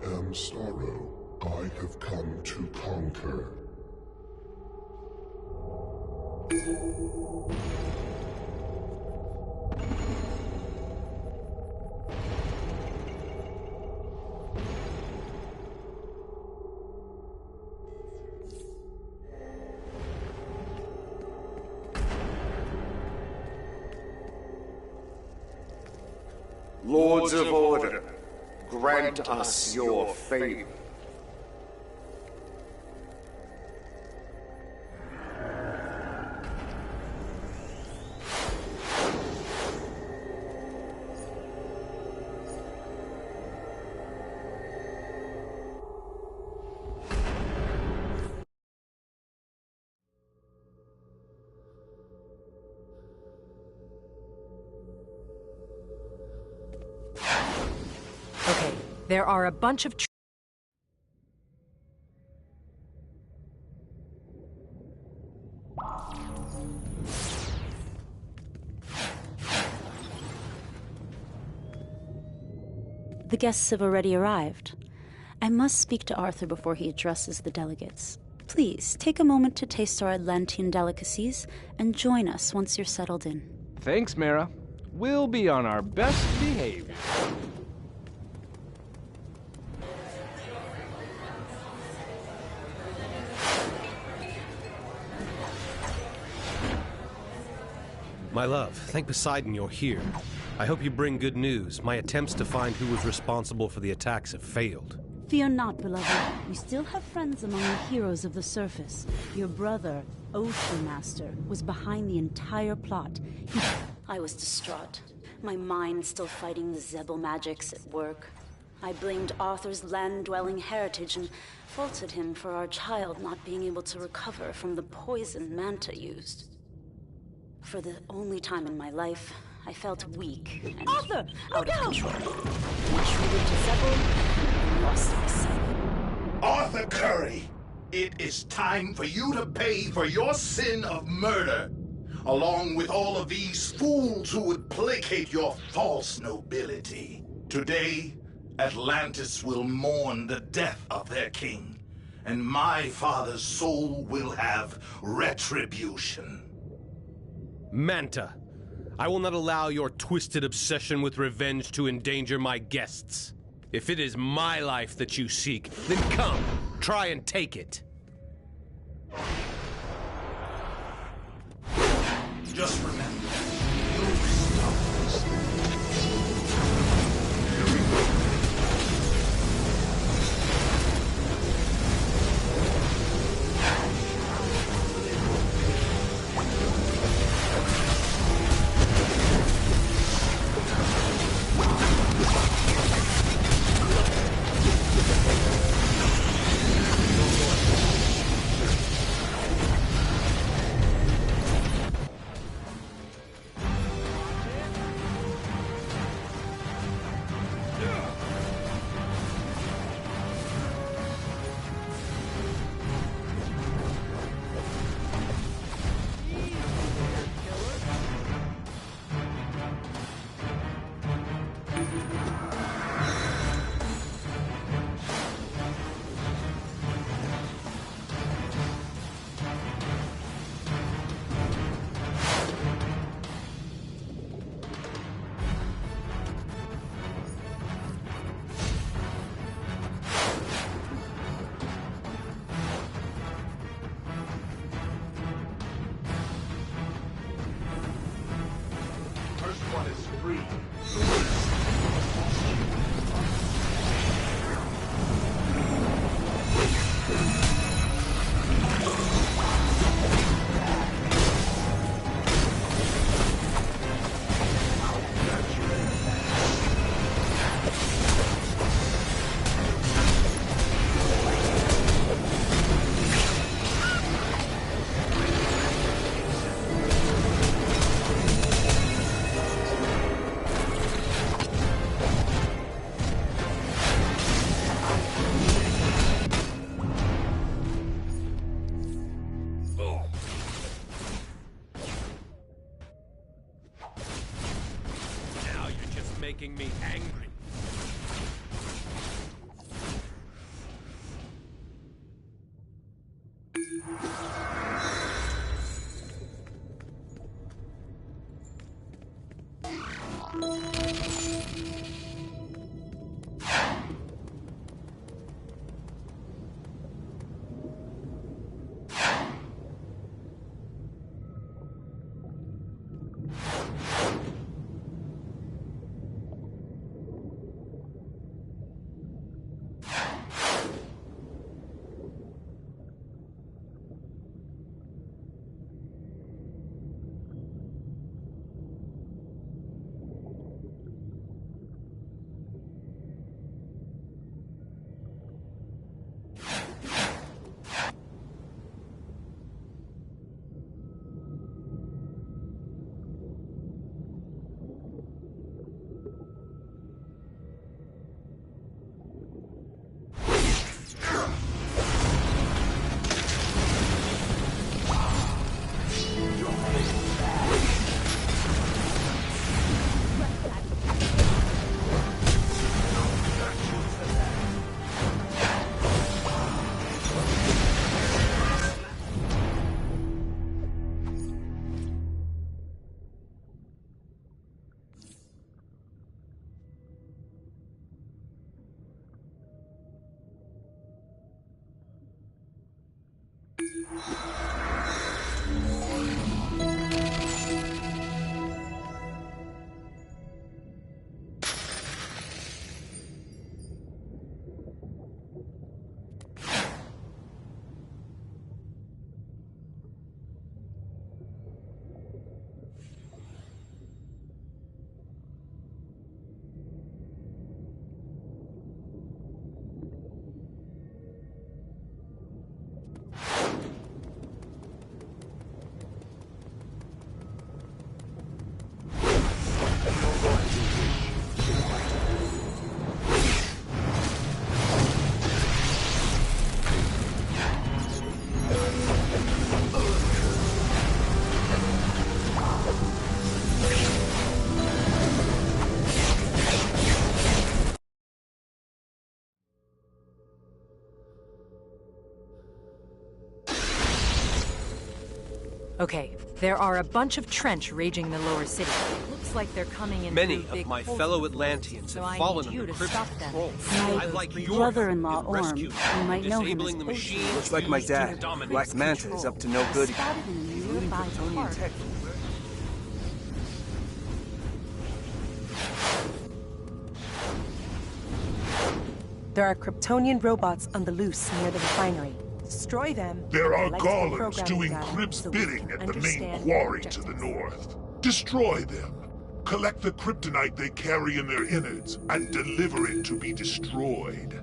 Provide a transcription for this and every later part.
am sorrow. I have come to conquer. Lords of Order, grant us your favor. There are a bunch of The guests have already arrived. I must speak to Arthur before he addresses the delegates. Please, take a moment to taste our Atlantean delicacies and join us once you're settled in. Thanks, Mara. We'll be on our best behavior. My love, thank Poseidon you're here. I hope you bring good news. My attempts to find who was responsible for the attacks have failed. Fear not, beloved. We still have friends among the heroes of the surface. Your brother, Ocean Master, was behind the entire plot. I was distraught. My mind still fighting the Zebel magics at work. I blamed Arthur's land-dwelling heritage and faulted him for our child not being able to recover from the poison Manta used. For the only time in my life, I felt weak and Arthur, out of control. Retreated to Zebel and lost myself. Arthur Curry, it is time for you to pay for your sin of murder, along with all of these fools who would placate your false nobility. Today, Atlantis will mourn the death of their king, and my father's soul will have retribution. Manta, I will not allow your twisted obsession with revenge to endanger my guests. If it is my life that you seek, then come, try and take it. Just remember, you stop this. Making me angry. Okay, there are a bunch of trench raging in the lower city. Looks like they're coming in. Many through of big my holes fellow in the Atlanteans floor, have so I fallen need you under to Crypt's stop them. control. My I'd like your brother-in-law, help in Orm, rescuing you might know him disabling as the Ocean. machine. Looks like my dad. Dominate Black Manta is up to no good. Spotted in a nearby park. Tech. There are Kryptonian robots on the loose near the refinery. Destroy them. There are Collect the golems programming doing data Crypt's so we bidding can at the main understand quarry their to the objectives. north. Destroy them. Collect the kryptonite they carry in their innards and deliver it to be destroyed.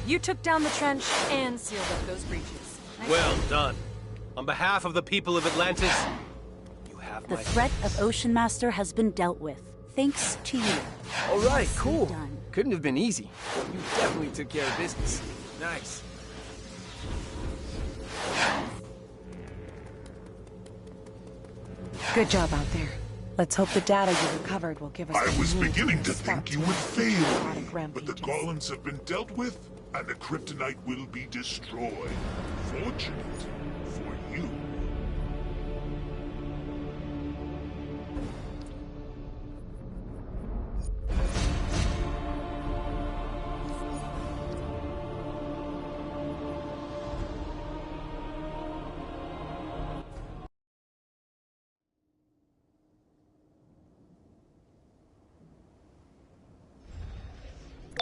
You took down the trench and sealed up those breaches. Nice. Well done. On behalf of the people of Atlantis, you have The my threat thanks. of Ocean Master has been dealt with, thanks to you. All right, Nicely cool. done. Couldn't have been easy. You definitely took care of business. Nice. Good job out there. Let's hope the data you recovered will give us I what was we need beginning to start think you would fail me, chaotic but the rampages. golems have been dealt with, and the kryptonite will be destroyed. Fortunate for you.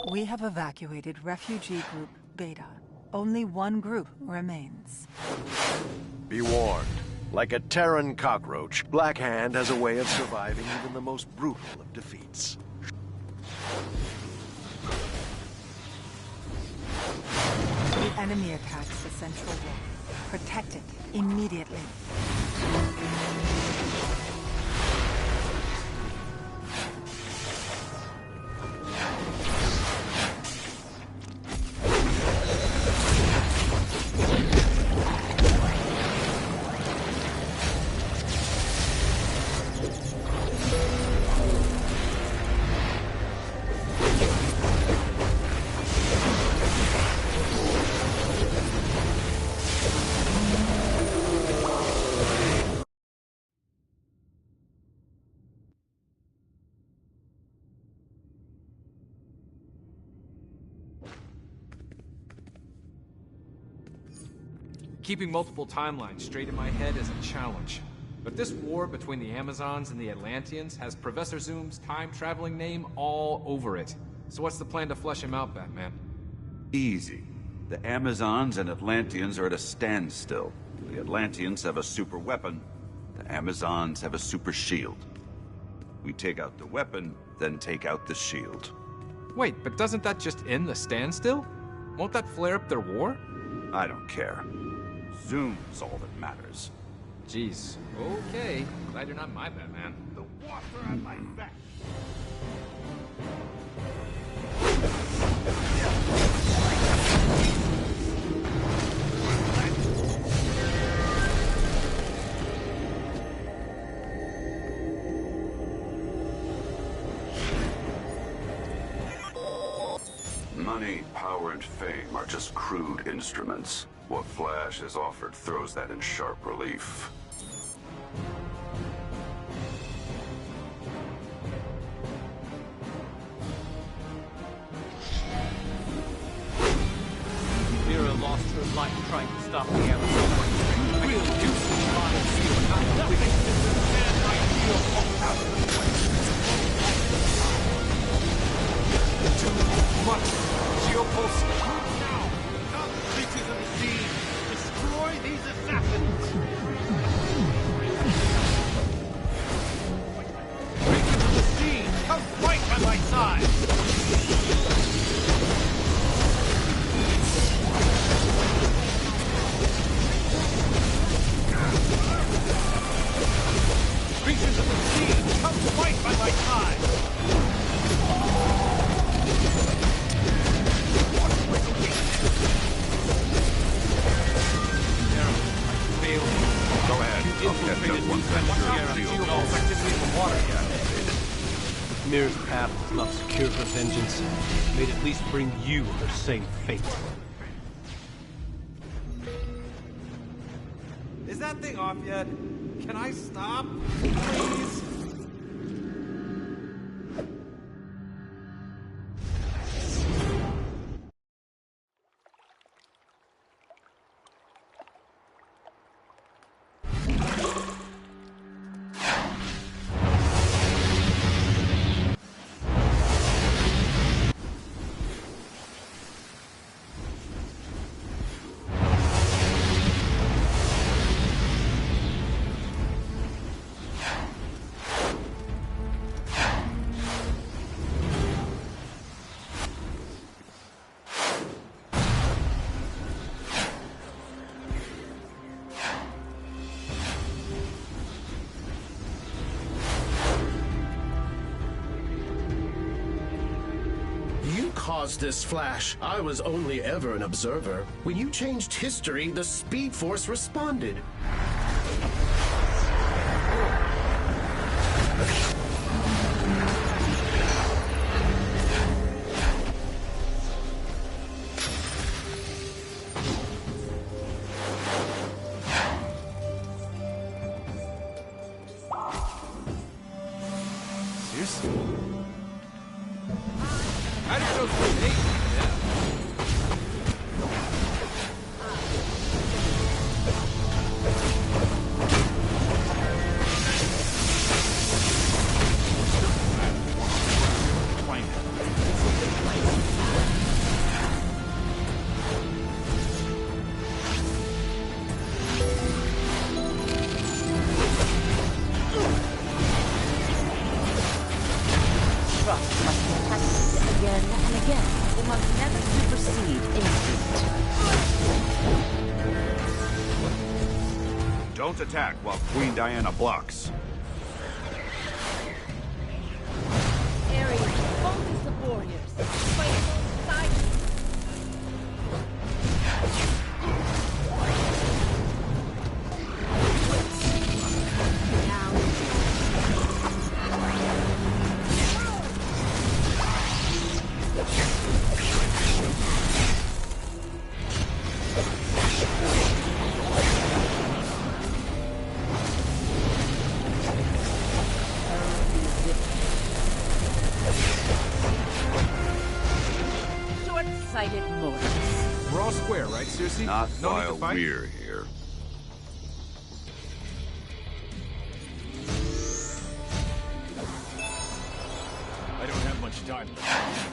We have evacuated refugee group Beta. Only one group remains. Be warned. Like a Terran cockroach, Black Hand has a way of surviving even the most brutal of defeats. The enemy attacks the central wall. Protect it immediately. Keeping multiple timelines straight in my head is a challenge. But this war between the Amazons and the Atlanteans has Professor Zoom's time-traveling name all over it. So what's the plan to flesh him out, Batman? Easy. The Amazons and Atlanteans are at a standstill. The Atlanteans have a super weapon. The Amazons have a super shield. We take out the weapon, then take out the shield. Wait, but doesn't that just end the standstill? Won't that flare up their war? I don't care. Zoom's all that matters. Jeez. Okay. Glad you're not my Batman. The water on my back. Money, power, and fame are just crude instruments. What Flash has offered throws that in sharp relief. Mira lost her life trying to stop the Amazon. Real useless body seal. Nothing can ideal too much. Geopulse. Now! Come, creatures of the sea! Destroy these assassins! Creatures of the sea! Come fight by my side! Creatures of the sea, come fight by my side! Go ahead. I'll catch up once that activity in the water yet. Mira's path was not secure for vengeance. May it at least bring you her same fate. Is that thing off yet? Can I stop? Please? caused this flash. I was only ever an observer. When you changed history, the Speed Force responded. How do you know it's me? Don't attack while Queen Diana blocks. Ares, focus the warriors. Fight alongside We're all square, right, Circe? Not no while need to fight? we're here. I don't have much time left.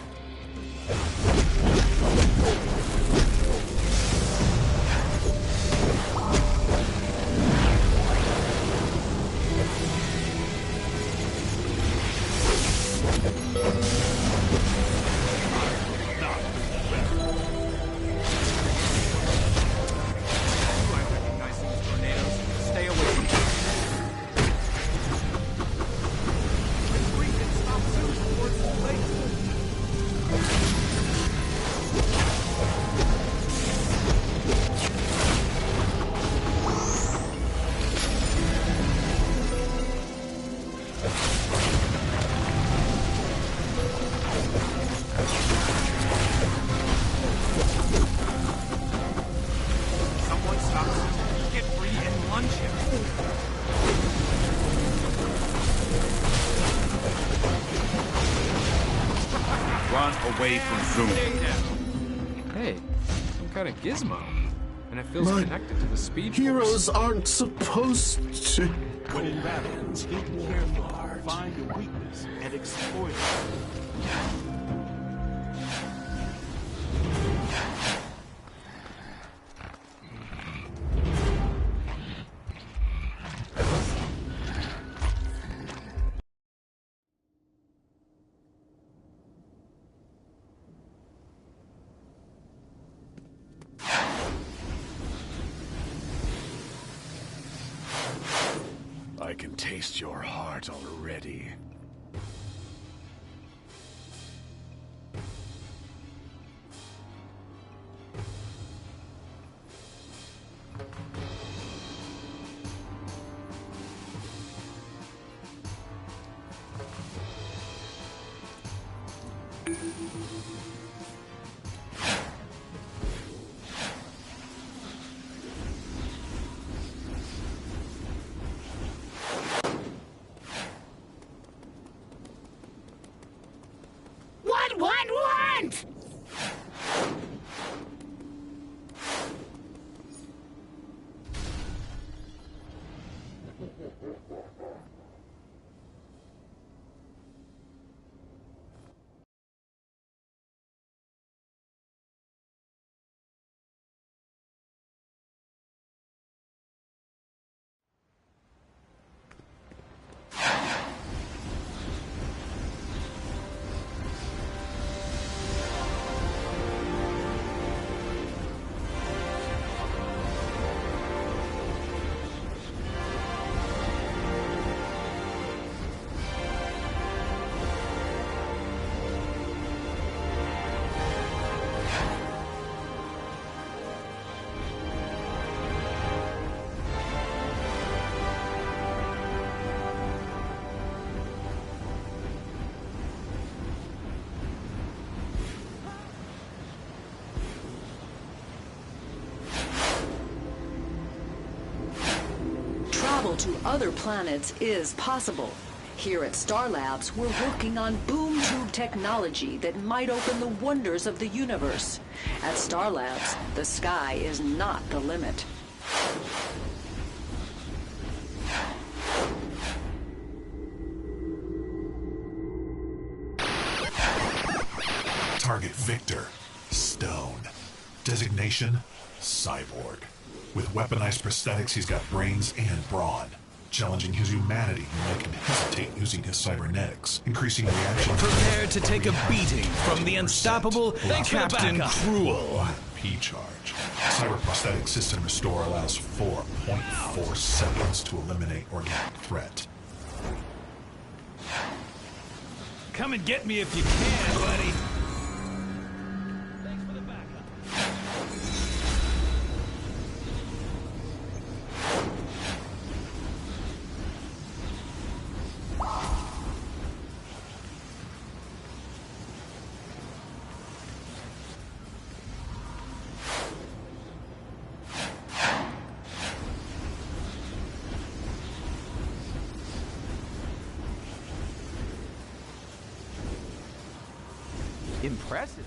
Away from Zoom. Hey, some kind of gizmo. And it feels connected to the Speed Heroes Force. aren't supposed to. When in battle, think carefully, find a weakness, and exploit it. I can taste your heart already. Want! travel to other planets is possible. Here at Star Labs, we're working on boom tube technology that might open the wonders of the universe. At Star Labs, the sky is not the limit. Target Victor, Stone. Designation, Cyborg. With weaponized prosthetics, he's got brains and brawn. Challenging his humanity will make him hesitate using his cybernetics, increasing reaction. Prepare to take a beating from the unstoppable Captain Cruel. P-charge. Cyber prosthetic system restore allows 4.4 seconds to eliminate organic threat. Come and get me if you can, buddy. Impressive.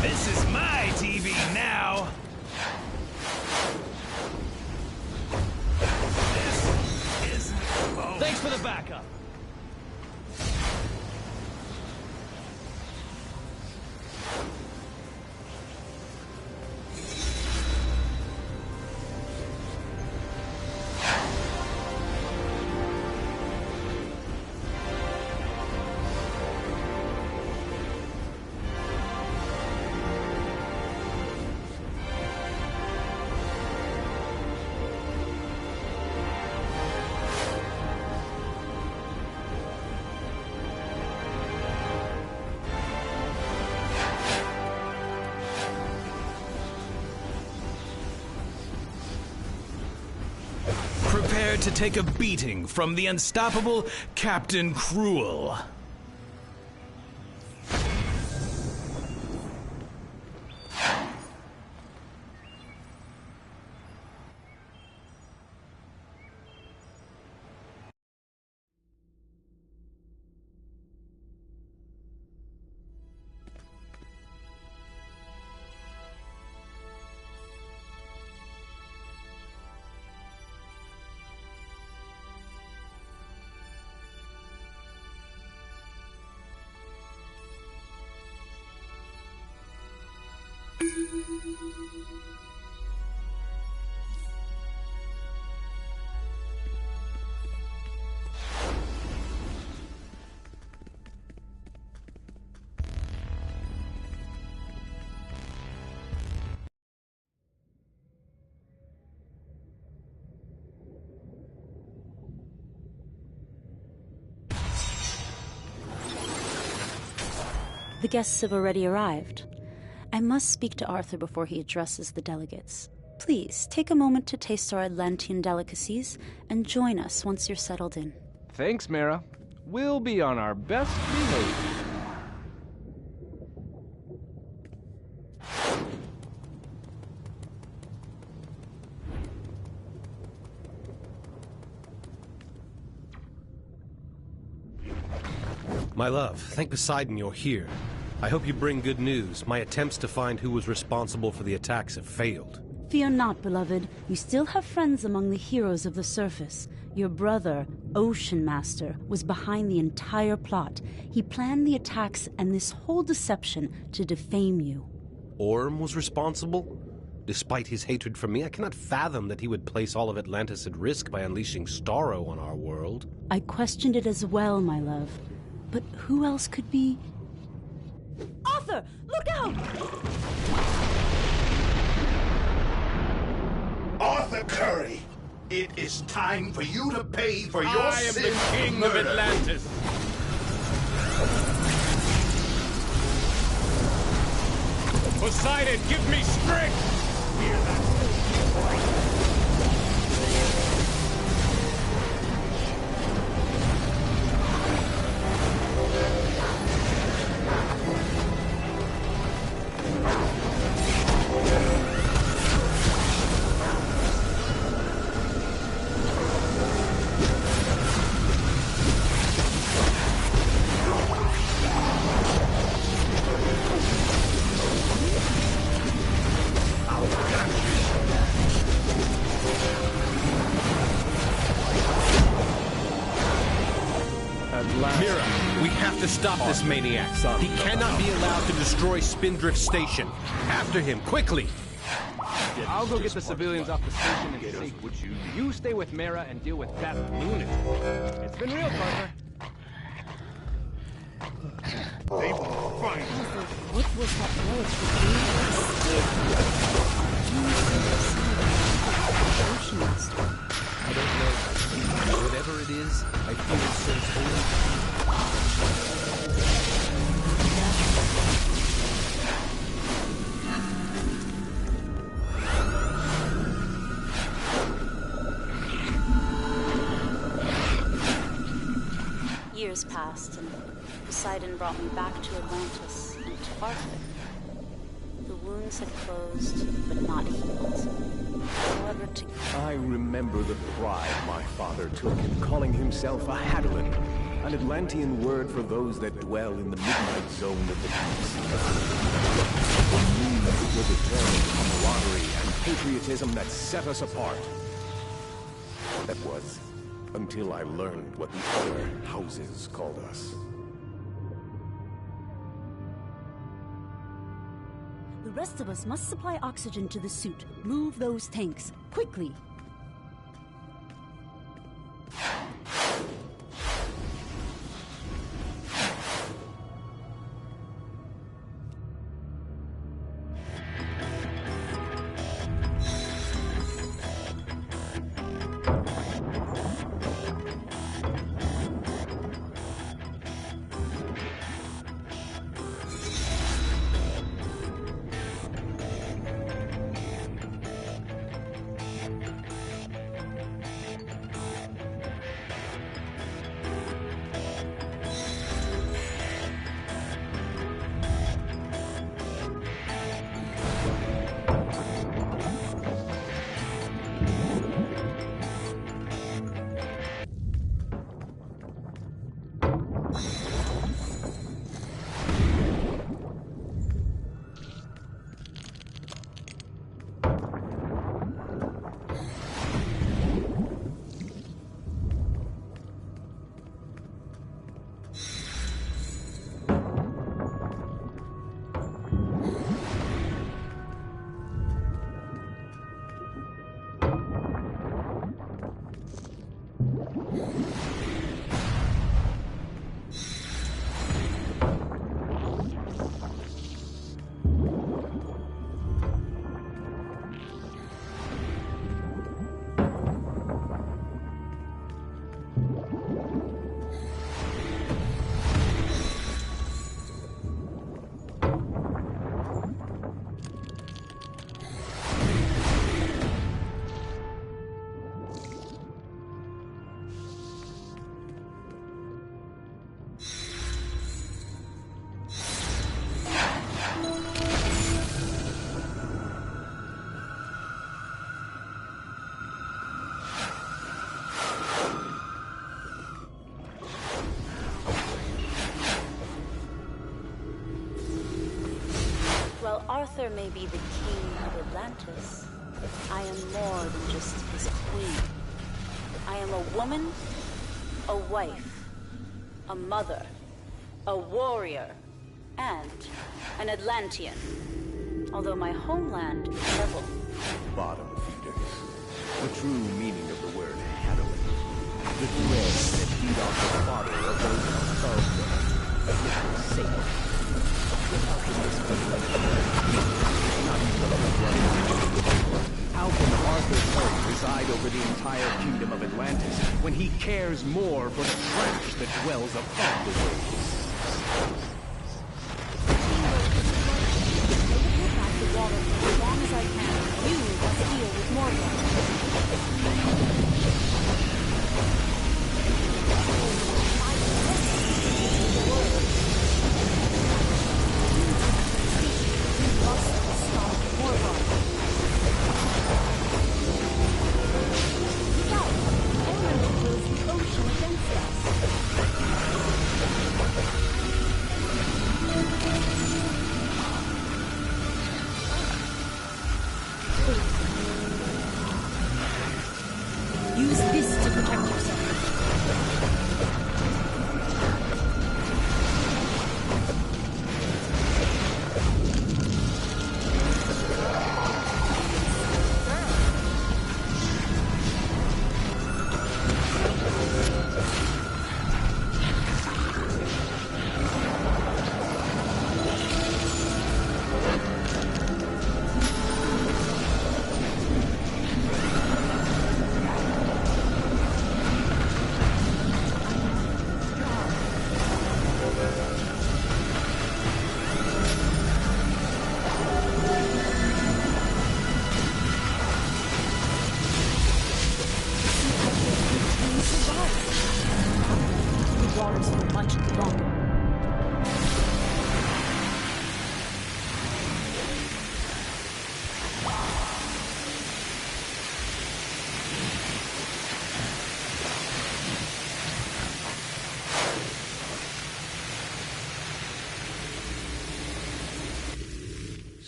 This is my TV now. This isn't. Oh. Thanks for the backup. Prepare to take a beating from the unstoppable Captain Cruel. The guests have already arrived. I must speak to Arthur before he addresses the delegates. Please, take a moment to taste our Atlantean delicacies and join us once you're settled in. Thanks, Mara. We'll be on our best behavior. My love, thank Poseidon you're here. I hope you bring good news. My attempts to find who was responsible for the attacks have failed. Fear not, beloved. You still have friends among the heroes of the surface. Your brother, Ocean Master, was behind the entire plot. He planned the attacks and this whole deception to defame you. Orm was responsible? Despite his hatred for me, I cannot fathom that he would place all of Atlantis at risk by unleashing Starro on our world. I questioned it as well, my love. But who else could be... Arthur! Look out! Arthur Curry, it is time for you to pay for your sin. I am the king of Atlantis. Poseidon, give me strength! to stop this maniac. He cannot be allowed to destroy Spindrift Station. After him, quickly! I'll go get the civilians off the station and safety. You stay with Mara and deal with that lunatic. It's been real, Parker. They will find you. What was that I don't know. Whatever it is, I feel it serves only. Years passed, and Poseidon brought me back to Atlantis and to Arthur. The wounds had closed, but not healed. However, I remember the pride my father took in calling himself a Hadelin, an Atlantean word for those that dwell in the midnight zone of the deep. The means of the eternal camaraderie and patriotism that set us apart. That was until I learned what the other houses called us. the rest of us must supply oxygen to the suit. Move those tanks, quickly! While Arthur may be the king of Atlantis, I am more than just his queen. I am a woman, a wife, a mother, a warrior, and an Atlantean. Although my homeland is Neville. Bottom feeders. The true meaning of the word Hadelin. The thread that feed off the father of those above them. A little safe. How can Arthur's home reside over the entire kingdom of Atlantis when he cares more for the trash that dwells above the waves? Back the water for as long as I can. You must deal with Morgan.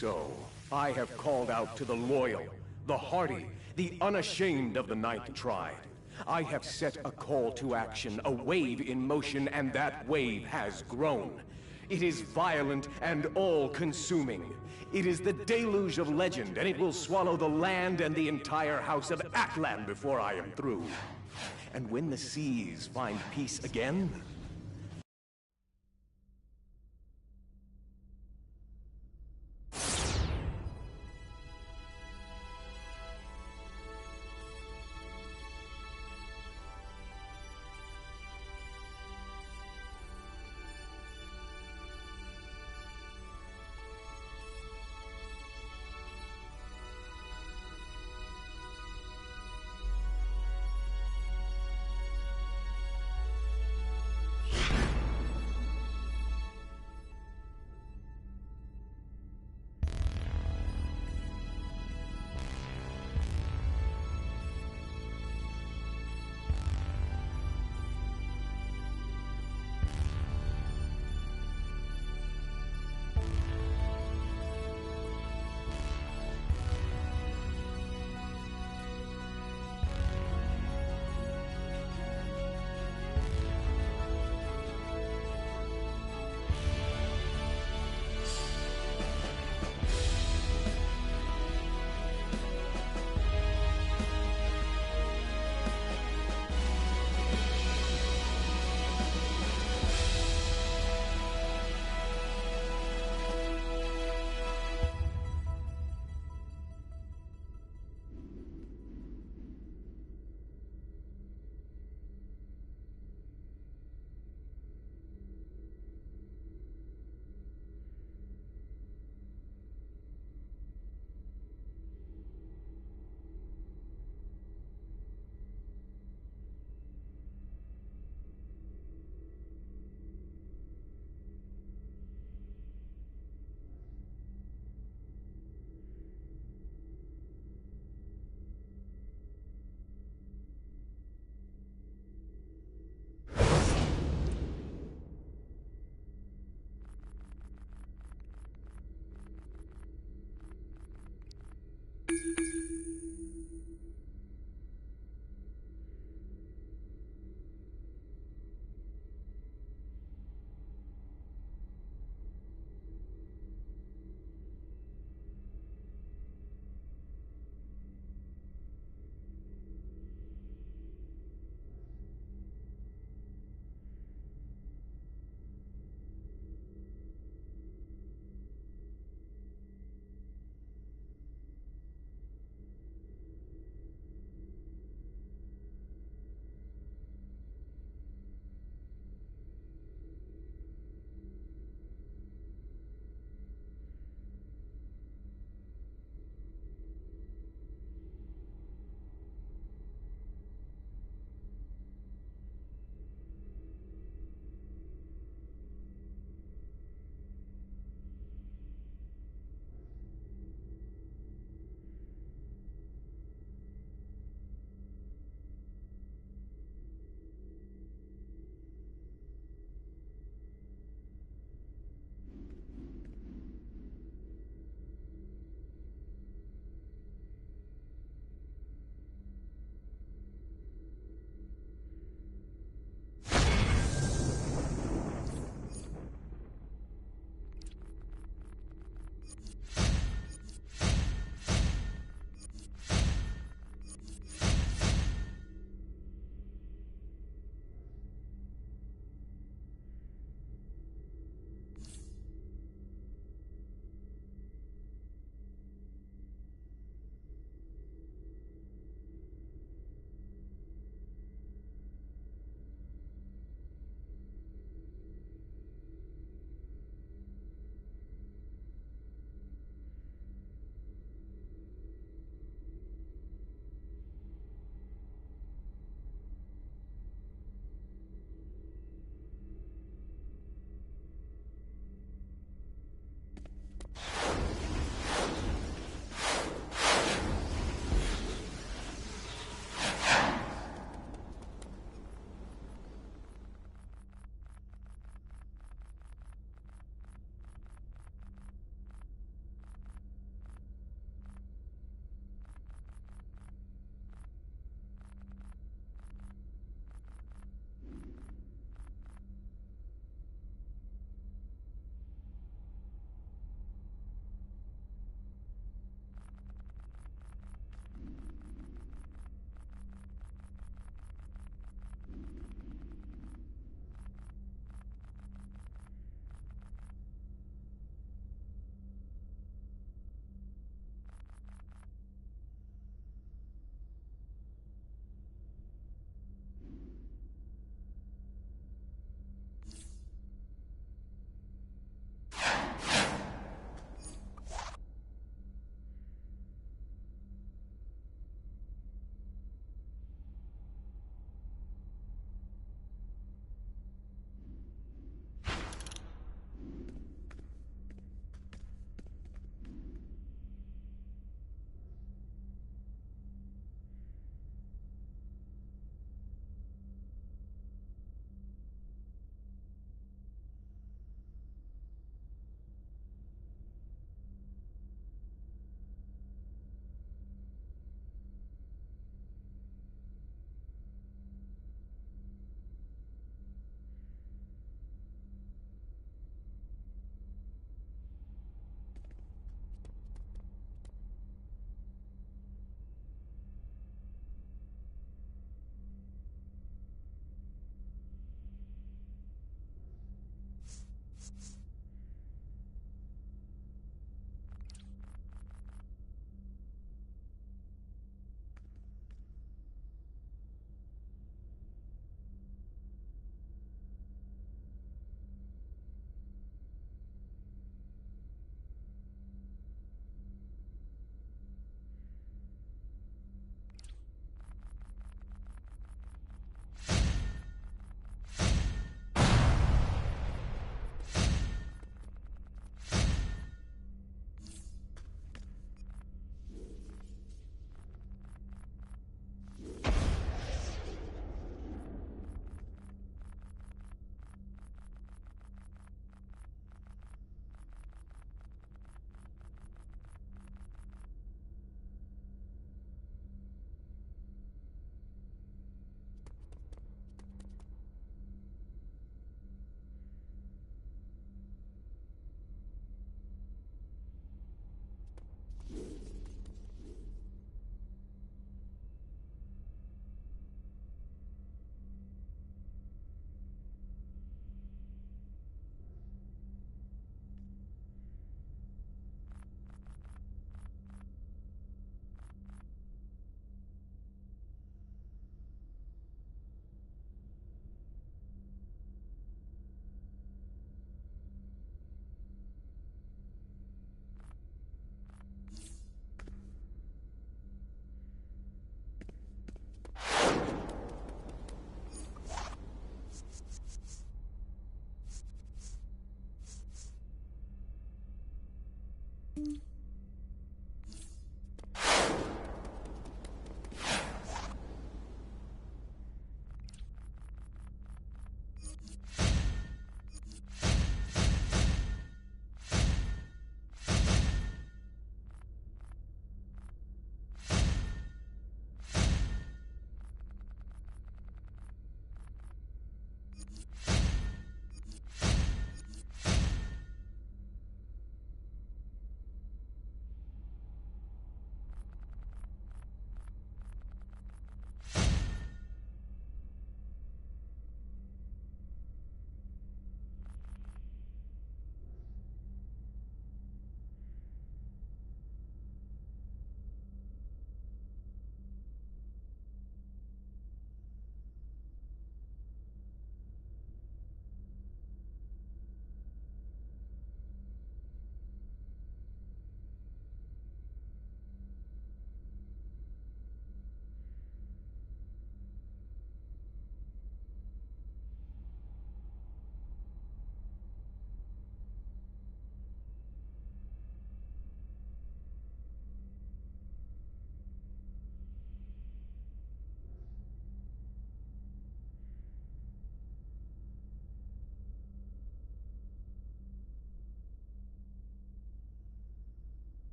so, I have called out to the loyal, the hardy, the unashamed of the Ninth Tribe. I have set a call to action, a wave in motion, and that wave has grown. It is violent and all-consuming. It is the deluge of legend, and it will swallow the land and the entire house of Atlan before I am through. And when the seas find peace again,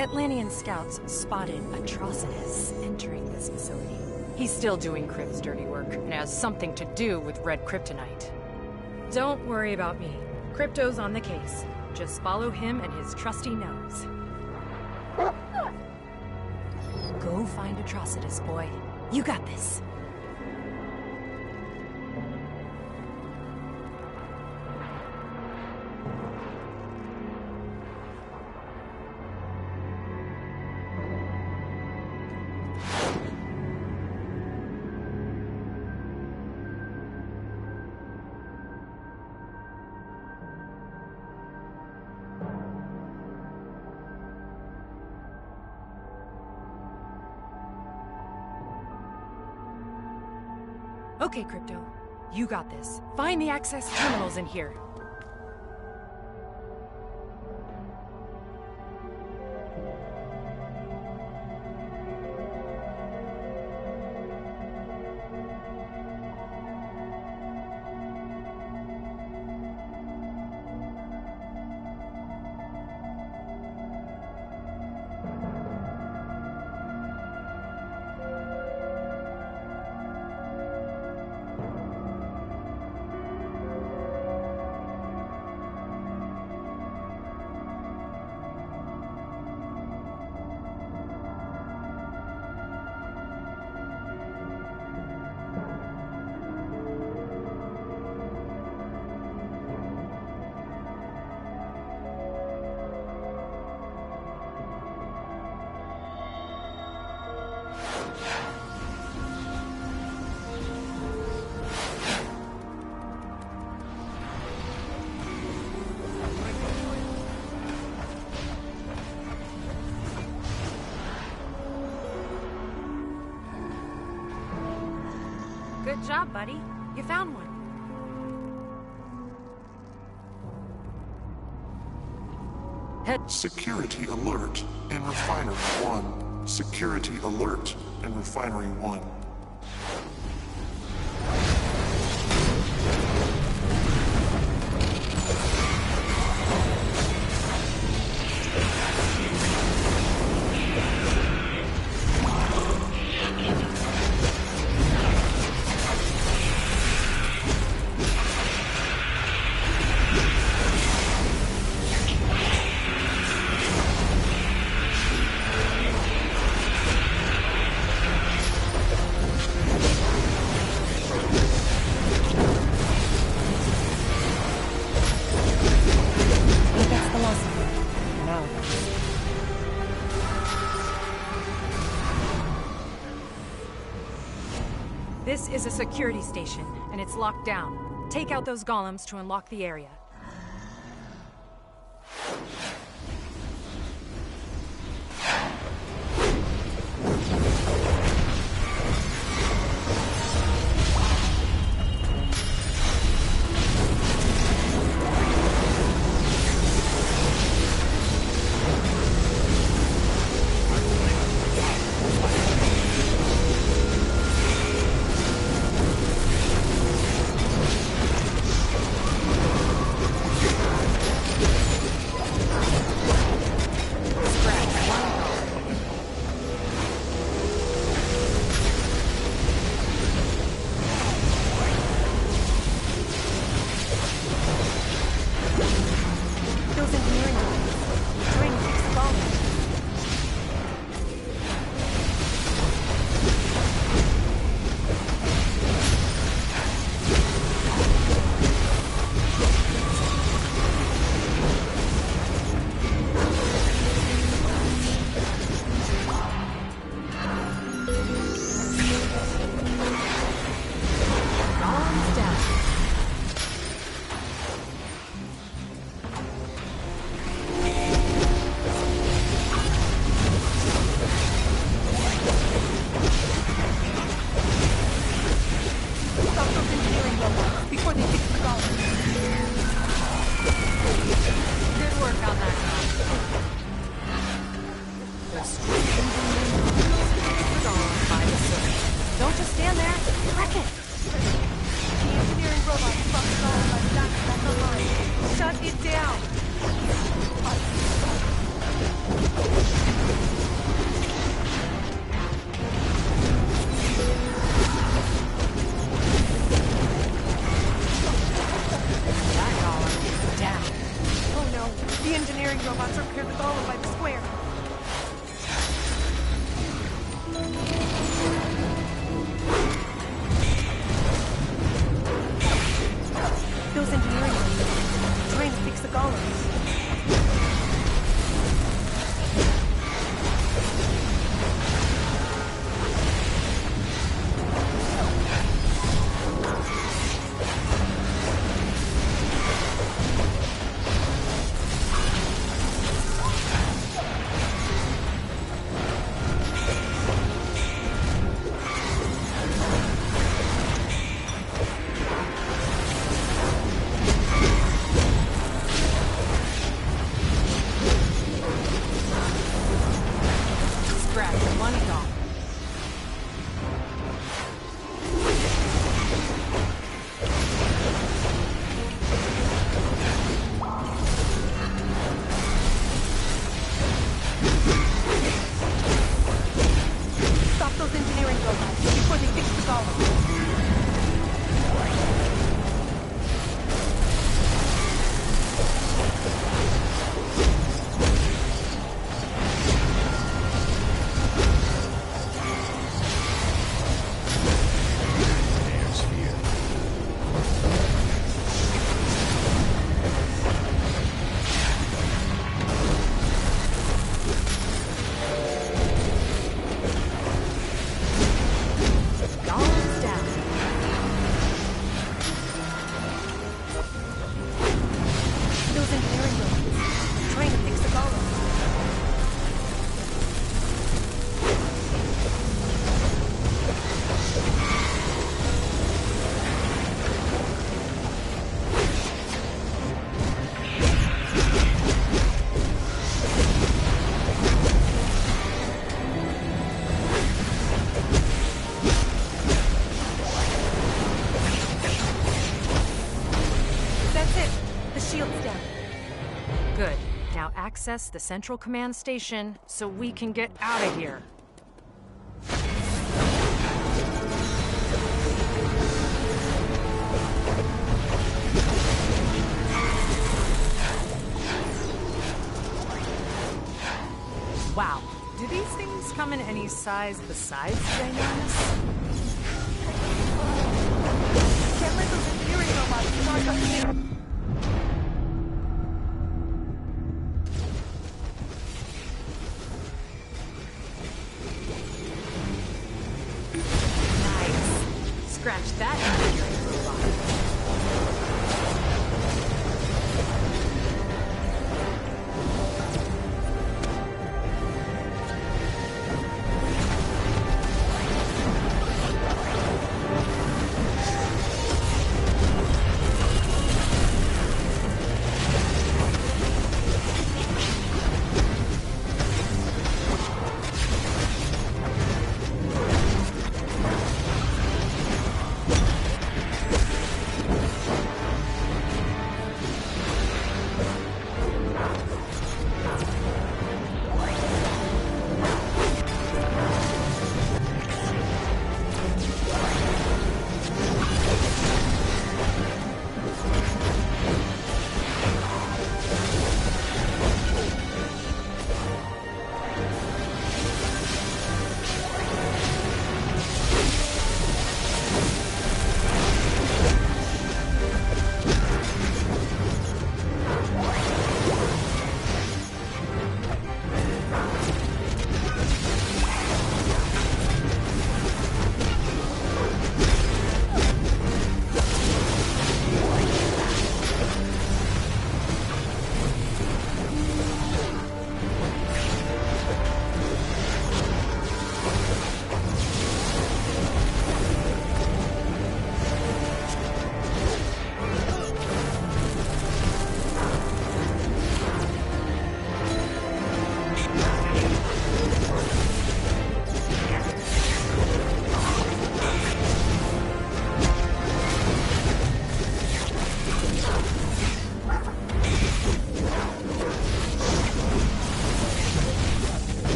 Atlantean scouts spotted Atrocitus entering this facility. He's still doing Crypt's dirty work, and has something to do with red kryptonite. Don't worry about me. Crypto's on the case. Just follow him and his trusty nose. Go find Atrocitus, boy. You got this. Okay, Crypto. You got this. Find the access terminals in here. Good job, buddy. You found one. Security alert in Refinery 1. Security alert in Refinery 1. This is a security station, and it's locked down. Take out those golems to unlock the area. Access the central command station so we can get out of here. Wow, do these things come in any size besides ginormous? Can't let those engineering robots charge us here.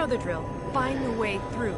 know the drill. Find the way through.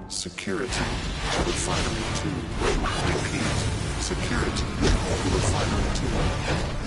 Security to Refinery 2. Repeat. Security to Refinery 2.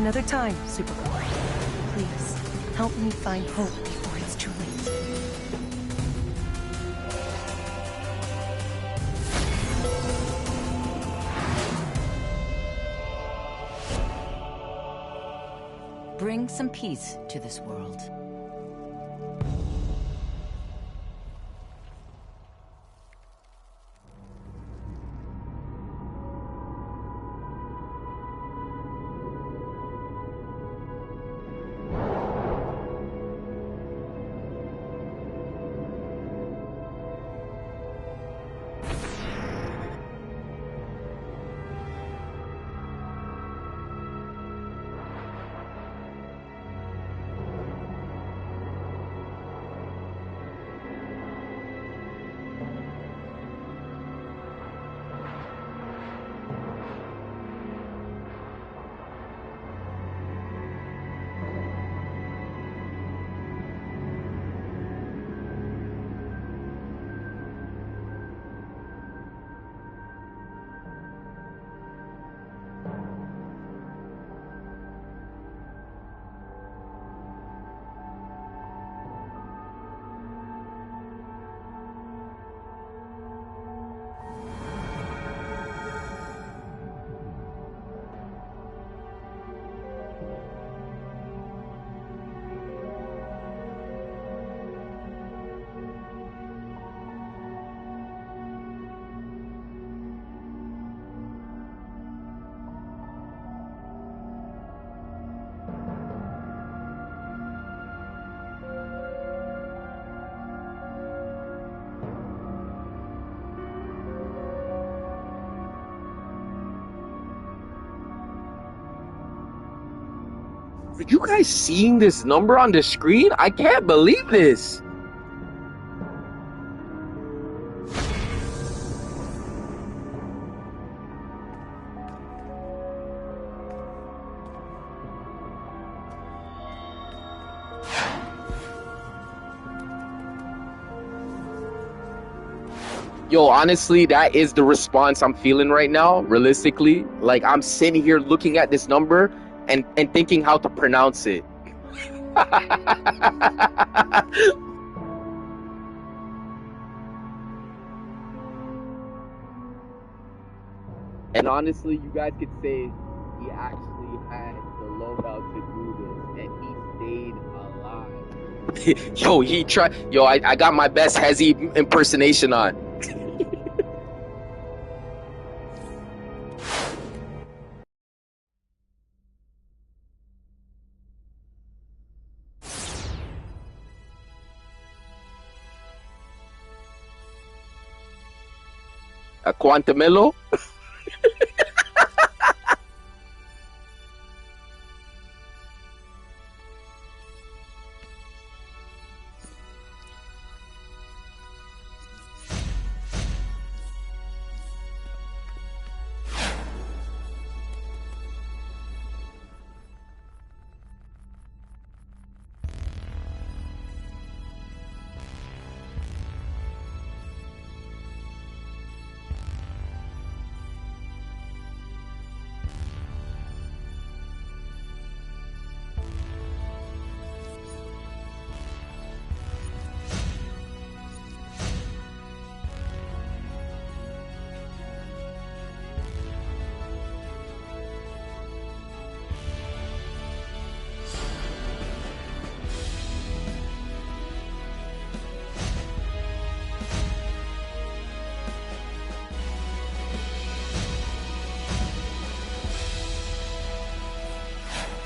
another time, Supergirl. Please, help me find hope before it's too late. Bring some peace to this world. Are you guys seeing this number on the screen? I can't believe this. Yo, honestly, that is the response I'm feeling right now, realistically. Like, I'm sitting here looking at this number and thinking how to pronounce it. And honestly, you guys could say he actually had the loadout to do this, and he stayed alive. Yo, he tried. Yo, I got my best Hezi impersonation on. A Quantamillo?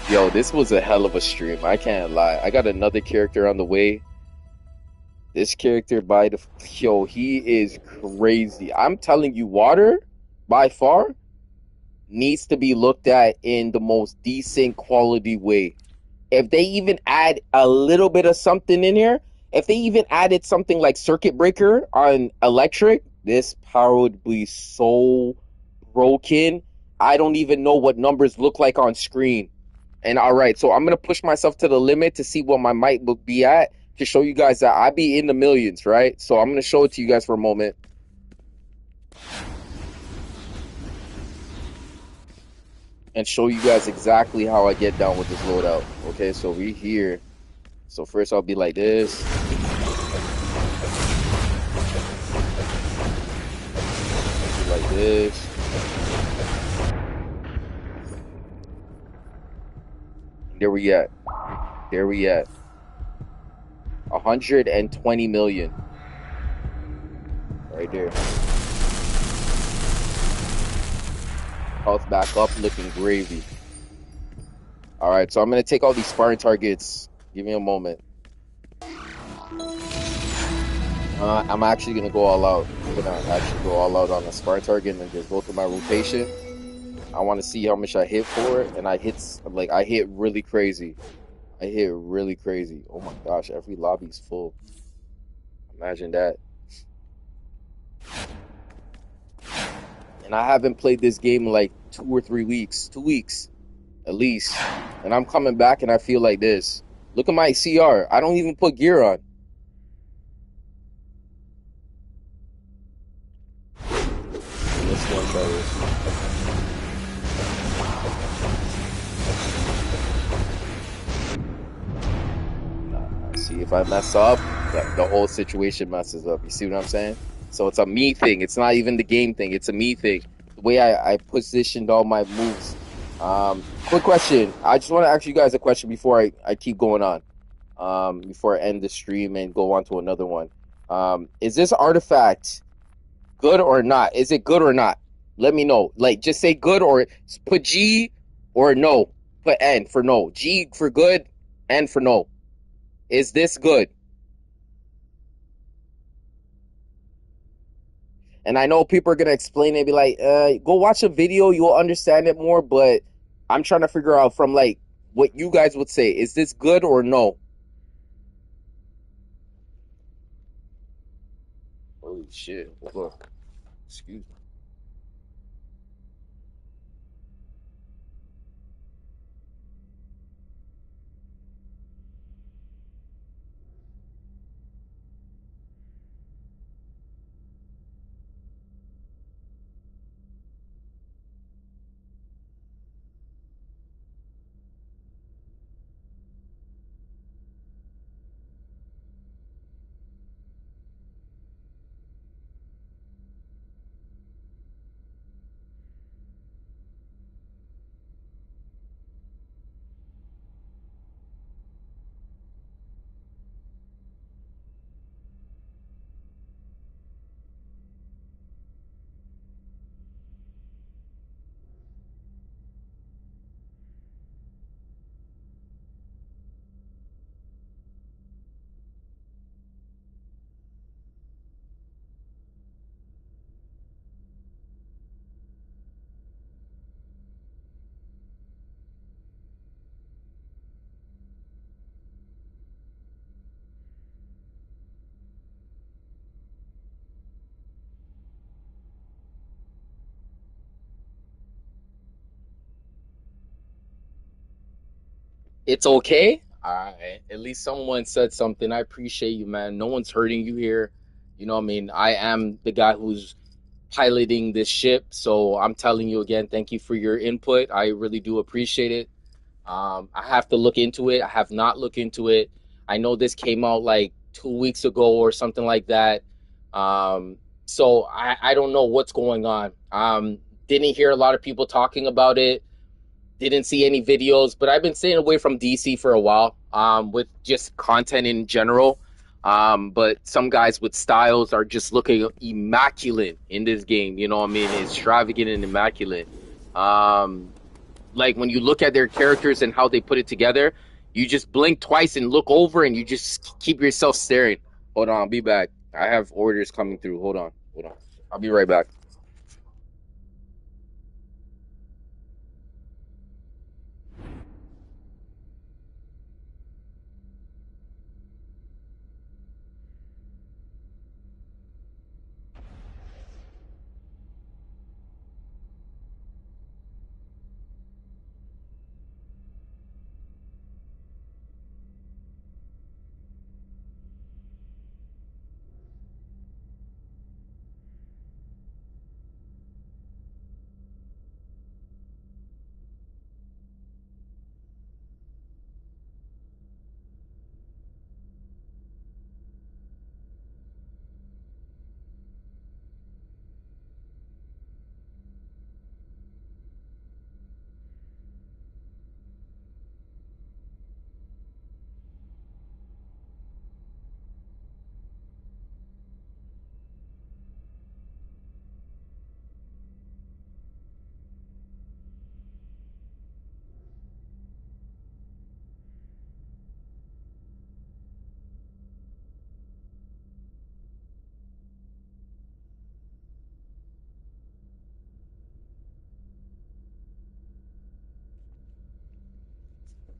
Yo, this was a hell of a stream. I can't lie. I got another character on the way. This character yo, he is crazy. I'm telling you, Water, by far, needs to be looked at in the most decent quality way. If they even add a little bit of something in here, if they even added something like Circuit Breaker on Electric, this power would be so broken. I don't even know what numbers look like on screen. And all right, so I'm going to push myself to the limit to see what my might will be at to show you guys that I be in the millions, right? So I'm going to show it to you guys for a moment. and show you guys exactly how I get down with this loadout. Okay, so we here. So first I'll be like this. Like this. There we at. There we at. 120 million. Right there. Health back up, looking gravy. Alright, so I'm gonna take all these sparring targets. Give me a moment. I'm actually gonna go all out. I'm gonna actually go all out on the sparring target and just go through my rotation. I want to see how much I hit for it, and I hit really crazy. I hit really crazy. Oh my gosh, every lobby's full. Imagine that. And I haven't played this game in like 2 or 3 weeks. 2 weeks, at least. And I'm coming back and I feel like this. Look at my CR. I don't even put gear on. Let's go and try this. See, if I mess up, the whole situation messes up. You see what I'm saying? So it's a me thing. It's not even the game thing. It's a me thing. The way I positioned all my moves. Quick question. I just want to ask you guys a question before I keep going on. Before I end the stream and go on to another one. Is this artifact good or not? Is it good or not? Let me know. Like, just say good or put G or no. Put N for no. G for good, N for no. Is this good? And I know people are going to explain it and be like, go watch a video, you'll understand it more, but I'm trying to figure out from like what you guys would say. Is this good or no? Holy shit. Look. Excuse me. It's okay. All right. At least someone said something. I appreciate you, man. No one's hurting you here. You know what I mean? I am the guy who's piloting this ship. So I'm telling you again, thank you for your input. I really do appreciate it. I have to look into it. I have not looked into it. I know this came out like 2 weeks ago or something like that. So I don't know what's going on. Didn't hear a lot of people talking about it. Didn't see any videos, but I've been staying away from DC for a while, with just content in general. But some guys with styles are just looking immaculate in this game. You know what I mean? Extravagant and immaculate. Like when you look at their characters and how they put it together, you just blink twice and look over and you just keep yourself staring. Hold on, I'll be back. I have orders coming through. Hold on. I'll be right back.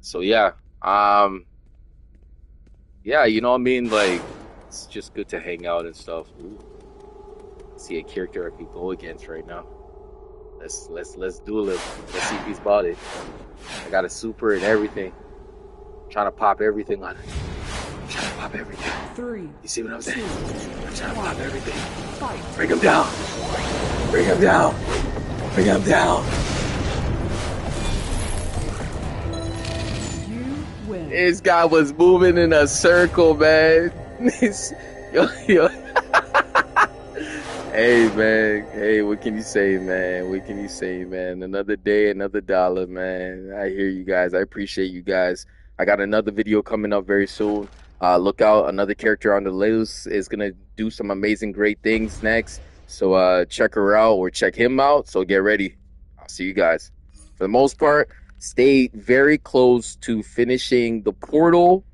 So yeah, yeah, you know what I mean. Like, it's just good to hang out and stuff. Ooh, see a character I could go against right now. Let's duel him. Let's see if he's bought it. I got a super and everything. I'm trying to pop everything on it. I'm trying to pop everything. 3. You see what I'm saying? I'm trying to pop everything. Fight. Bring him down. Bring him down. Bring him down. This guy was moving in a circle, man. Yo. Hey, man. Hey, what can you say, man? What can you say, man? Another day, another dollar, man. I hear you guys. I appreciate you guys. I got another video coming up very soon. Look out. Another character on the loose is going to do some amazing, great things next. So check her out or check him out. So get ready. I'll see you guys. For the most part, stay very close to finishing the Portal,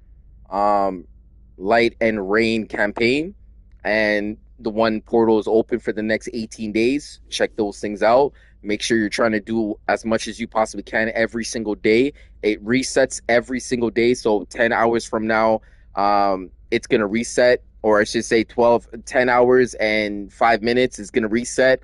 Light and Rain campaign, and the one Portal is open for the next 18 days. Check those things out. Make sure you're trying to do as much as you possibly can every single day. It resets every single day, so 10 hours from now, it's going to reset, or I should say 10 hours and 5 minutes is going to reset.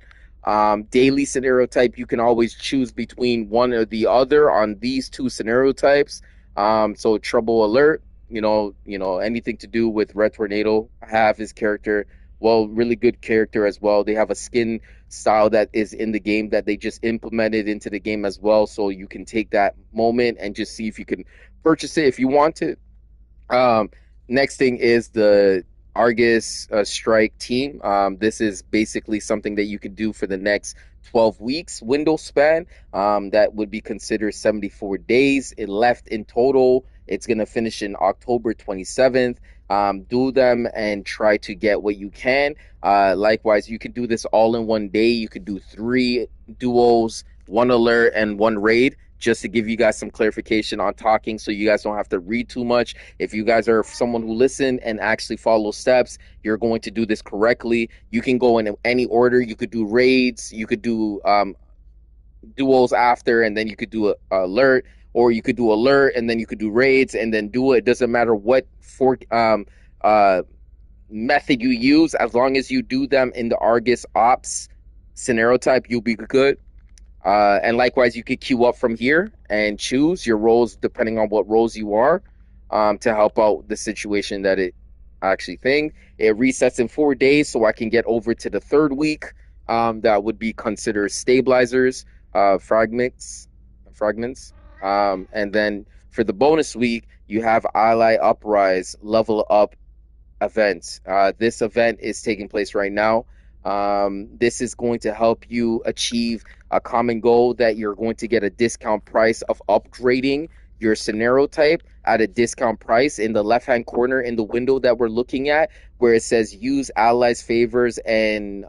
Daily scenario type, you can always choose between one or the other on these two scenario types. So Trouble Alert, you know, anything to do with Red Tornado, I have his character. Well, really good character as well. They have a skin style that is in the game that they just implemented into the game as well. So you can take that moment and just see if you can purchase it if you want it. Next thing is the Argus Strike team. This is basically something that you could do for the next 12 weeks window span. That would be considered 74 days. It left in total. It's going to finish in October 27th. Do them and try to get what you can. Likewise, you could do this all in one day. You could do 3 duos, 1 alert, and 1 raid, just to give you guys some clarification on talking so you guys don't have to read too much. If you guys are someone who listen and actually follow steps, you're going to do this correctly. You can go in any order. You could do raids, you could do duos after, and then you could do a alert, or you could do alert and then you could do raids and then do it. It doesn't matter what method you use, as long as you do them in the Argus Ops scenario type, you'll be good. And likewise, you could queue up from here and choose your roles depending on what roles you are, to help out the situation that it actually thing. It resets in 4 days, so I can get over to the 3rd week. That would be considered stabilizers, fragments. And then for the bonus week, you have Ally Uprise Level Up event. This event is taking place right now. This is going to help you achieve a common goal that you're going to get a discount price of upgrading your scenario type at a discount price. In the left hand corner in the window that we're looking at, where it says use allies favors and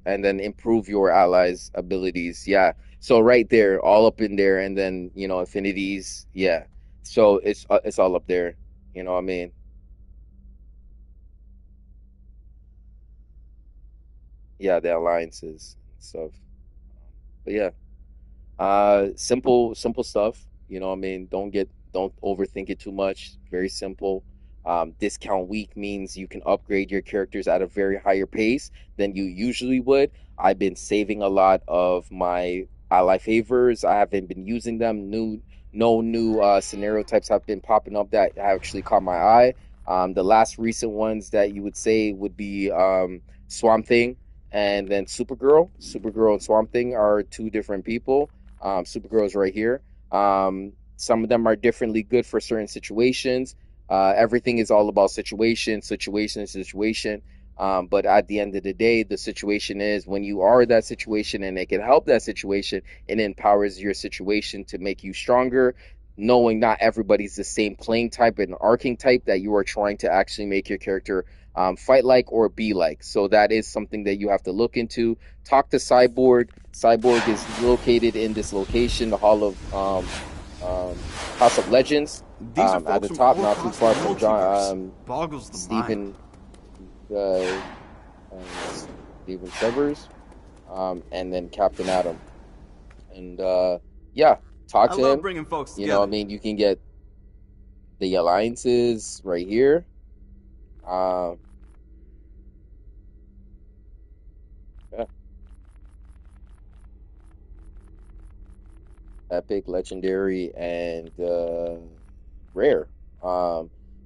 and then improve your allies abilities. So right there, all up in there, and then affinities. So it's all up there. You know what I mean? The alliances and stuff. But simple stuff. You know what I mean? Don't overthink it too much. Very simple. Discount week means you can upgrade your characters at a very higher pace than you usually would. I've been saving a lot of my ally favors. I haven't been using them. No new scenario types have been popping up that actually caught my eye. The last recent ones that you would say would be Swamp Thing and then Supergirl. Supergirl and Swamp Thing are 2 different people. Supergirl is right here. Some of them are differently good for certain situations. Everything is all about situation. But at the end of the day, the situation is when you are that situation and it can help that situation, it empowers your situation to make you stronger, knowing not everybody's the same playing type and arcing type that you are trying to actually make your character fight like or be like. So that is something that you have to look into. Talk to Cyborg. Cyborg is located in this location, the Hall of House of Legends. At the top, not too far from John Steven Severs. and then Captain Atom. And yeah, talk I to love him. bringing folks You know what I together. mean? You can get the alliances right here. Yeah. Epic, legendary, and rare.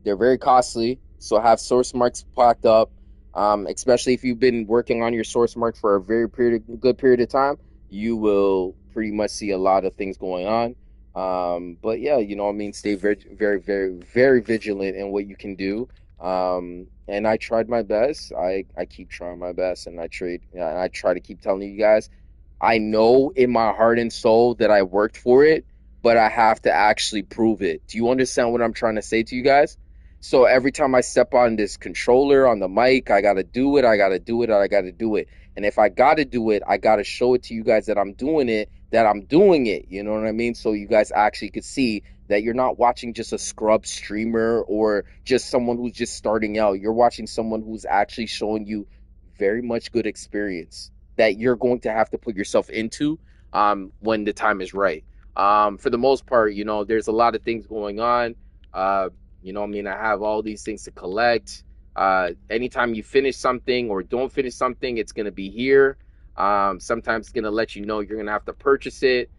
They're very costly, so have source marks packed up. Especially if you've been working on your source mark for a good period of time, you will pretty much see a lot of things going on. But yeah, you know what I mean. Stay very, very, very, very vigilant in what you can do. And I tried my best. I keep trying my best, and I try to keep telling you guys. I know in my heart and soul that I worked for it, but I have to actually prove it. Do you understand what I'm trying to say to you guys? So every time I step on this controller, on the mic, I got to do it, I got to do it, I got to do it. And if I got to do it, I got to show it to you guys that I'm doing it, that I'm doing it. You know what I mean? So you guys actually could see that you're not watching just a scrub streamer or just someone who's just starting out. You're watching someone who's actually showing you very much good experience that you're going to have to put yourself into when the time is right. For the most part, you know, there's a lot of things going on. You know what I mean? I have all these things to collect. Anytime you finish something or don't finish something, it's going to be here. Sometimes it's going to let you know you're going to have to purchase it.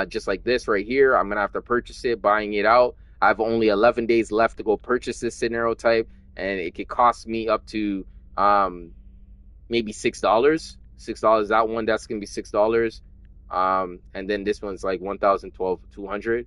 Just like this right here, I'm going to have to purchase it, buying it out. I have only 11 days left to go purchase this scenario type, and it could cost me up to maybe $6. $6. That one, that's gonna be $6. And then this one's like 1,200.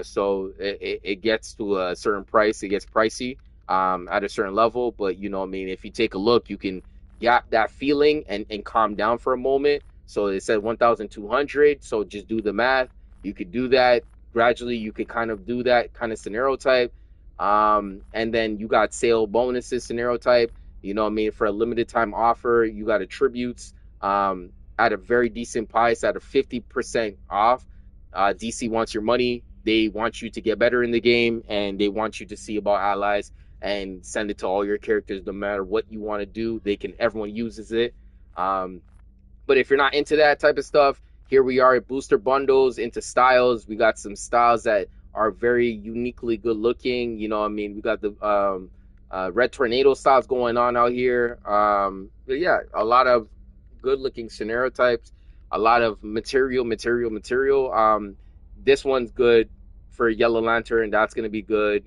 So it gets to a certain price. It gets pricey at a certain level. But you know what I mean, if you take a look, you can get that feeling and calm down for a moment. So it said 1,200. So just do the math. You could do that gradually. You could kind of do that kind of scenario type. And then you got sale bonuses scenario type. You know what I mean? For a limited time offer, you got attributes at a very decent price, at a 50% off. DC wants your money. They want you to get better in the game, and they want you to see about allies and send it to all your characters no matter what you want to do. Everyone uses it. But if you're not into that type of stuff, here we are at booster bundles into styles. We got some styles that are very uniquely good looking. You know what I mean? We got the Red Tornado styles going on out here. But yeah, a lot of good looking scenario types, a lot of material. This one's good for Yellow Lantern. That's going to be good.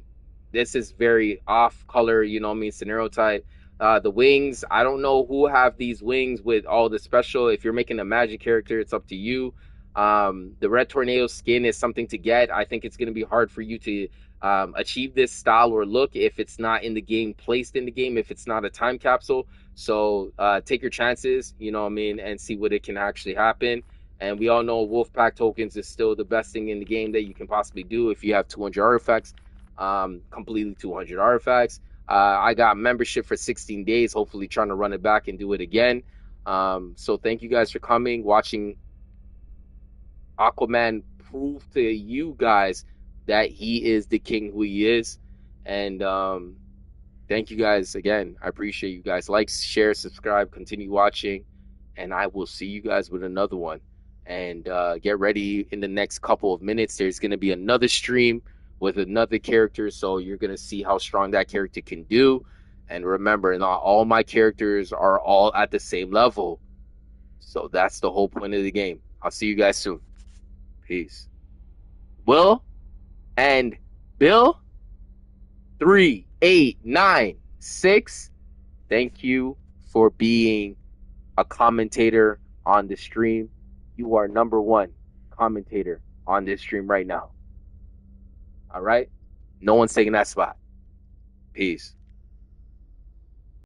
This is very off color, you know what I mean, scenario type. The wings, I don't know who have these wings with all the special. If you're making a magic character, it's up to you. The Red Tornado skin is something to get. I think it's going to be hard for you to achieve this style or look if it's not in the game, placed in the game, if it's not a time capsule. So take your chances, you know what I mean, and see what it can actually happen. And we all know Wolfpack tokens is still the best thing in the game that you can possibly do if you have 200 artifacts, completely 200 artifacts. I got membership for 16 days, hopefully trying to run it back and do it again. So thank you guys for coming, watching Aquaman prove to you guys that he is the king who he is. And thank you guys again. I appreciate you guys. Like, share, subscribe, continue watching, and I will see you guys with another one. And get ready in the next couple of minutes. There's going to be another stream with another character, so you're going to see how strong that character can do. And remember, not all my characters are all at the same level. So that's the whole point of the game. I'll see you guys soon. Peace. Will and Bill 3896. Thank you for being a commentator on the stream. You are number one commentator on this stream right now. All right? No one's taking that spot. Peace.